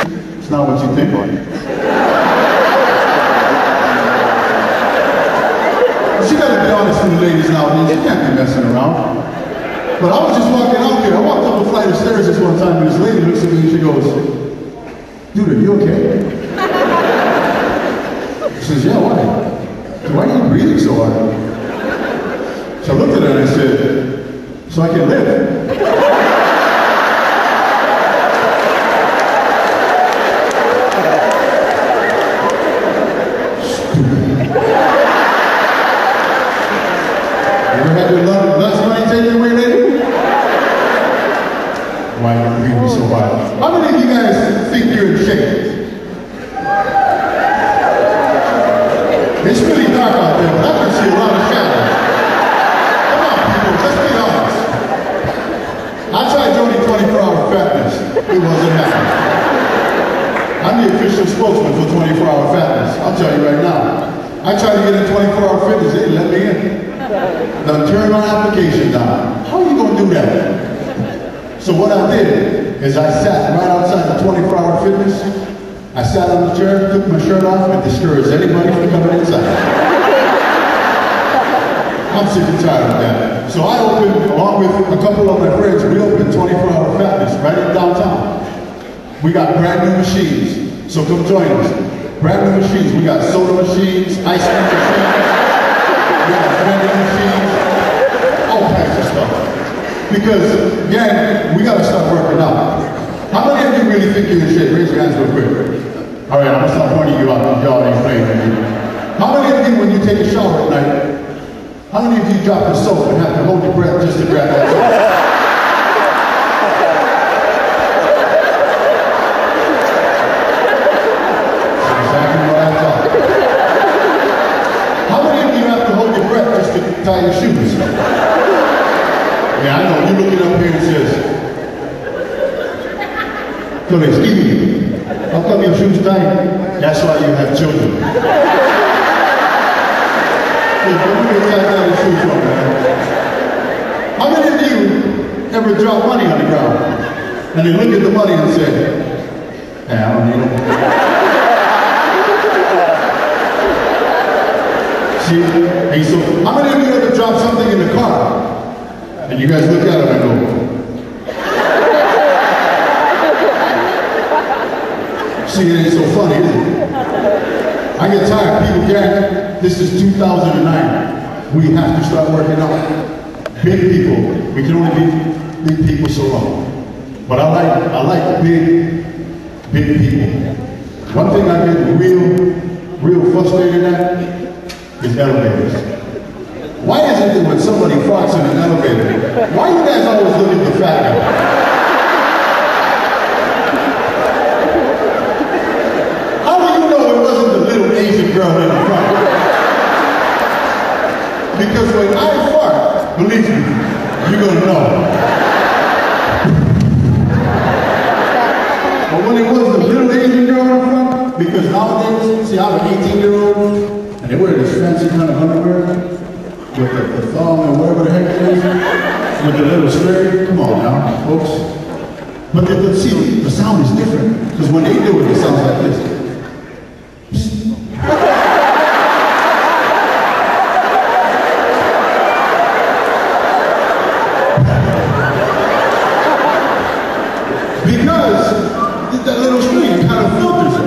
It's not what you think. She gotta be honest with the ladies nowadays. She can't be messing around. But I was just walking out here. I walked up a flight of stairs this one time, and this lady looks at me and she goes, "Dude, are you okay?" She says, "Yeah, why? Why are you breathing so hard?" So I looked at her and I said, "So I can live." Why are you breathing so hard? How many of you guys think you're in shape? It's really dark out there, but I can see a lot of shadows. Come on, people, let's be honest. I tried joining 24-hour fatness. It wasn't happening. I'm the official spokesman for 24-hour fatness. I'll tell you right now. I tried to get in 24-hour fitness. They didn't let me in. Now turn my application down. How are you going to do that? So what I did is I sat right outside the 24-hour fitness. I sat on the chair, took my shirt off, and discouraged anybody from coming inside. I'm sick and tired of that. So I opened, along with a couple of my friends, we opened 24-hour fatness right in downtown. We got brand new machines, so come join us. Brand new machines. We got soda machines, ice cream machines, we got vending machines, all kinds of stuff. Because, again, we got to start working out. How many of you really think you're in shape? Raise your hands real quick. All right, I'm going to start pointing you out. Y'all ain't playing with me. How many of you, when you take a shower at night, how many of you drop the soap and have to hold your breath just to grab that soap? That's exactly what I thought. How many of you have to hold your breath just to tie your shoes? Yeah, I know. You look it up here and says, "So excuse me, how come your shoes tight?" That's why you have children. How many of you ever drop money on the ground and they look at the money and say, "Hey, I don't need it." See? Hey, so how many of you ever drop something in the car and you guys look at it and go, "See, it ain't so funny, is it?" I get tired. People can't. This is 2009. We have to start working out. Big people. We can only be big people so long. But I like big people. One thing I get real frustrated at is elevators. Why is it that when somebody farts in an elevator, why you guys always look at the fat guy? Asian girl in the front. Because when I fart, believe me, you're gonna know. But when it was the little Asian girl in the front, because nowadays, see, I'm an 18-year-old, and they wear this fancy kind of underwear with the thong and whatever the heck it is, with the little skirt. Come on now, folks. But see, the sound is different, because when they do it, it sounds like this. Because that little screen kind of filters it.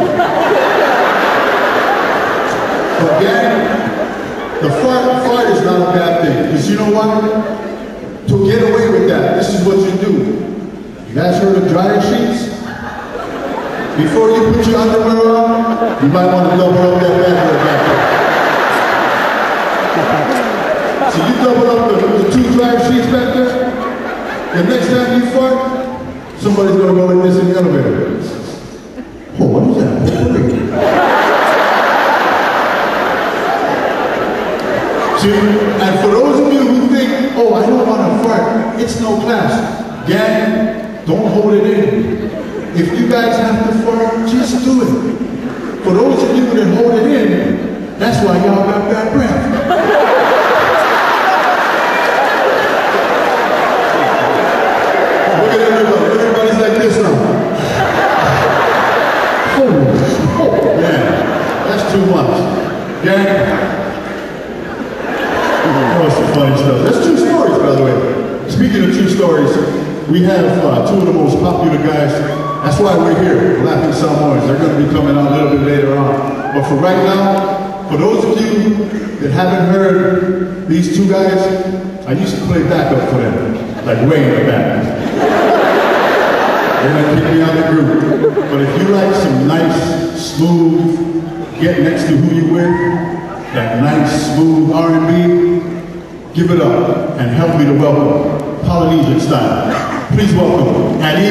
But again, the fart is not a bad thing. Because you know what? To get away with that, this is what you do. You guys heard of dryer sheets? Before you put your underwear on, you might want to double up that bathroom back there. So you double up the 2 dryer sheets back there. The next time you fart, somebody's going to go in this in the elevator. Oh, what is that? See, and for those of you who think, "Oh, I don't want to fart," it's no class. Gang, don't hold it in. If you guys have to fart, just do it. For those of you that hold it in, that's why y'all got bad breath. Look at everybody. Everybody's like this now. speaking of true stories, we have two of the most popular guys. That's why we're here, Laughing Samoans. They're going to be coming out a little bit later on. But for right now, for those of you that haven't heard these two guys, I used to play backup for them, like way in the back. They're going to kick me out of the group. But if you like some nice, smooth, get next to who you with, that nice, smooth R&B, give it up and help me to welcome Polynesian style. Please welcome Adi.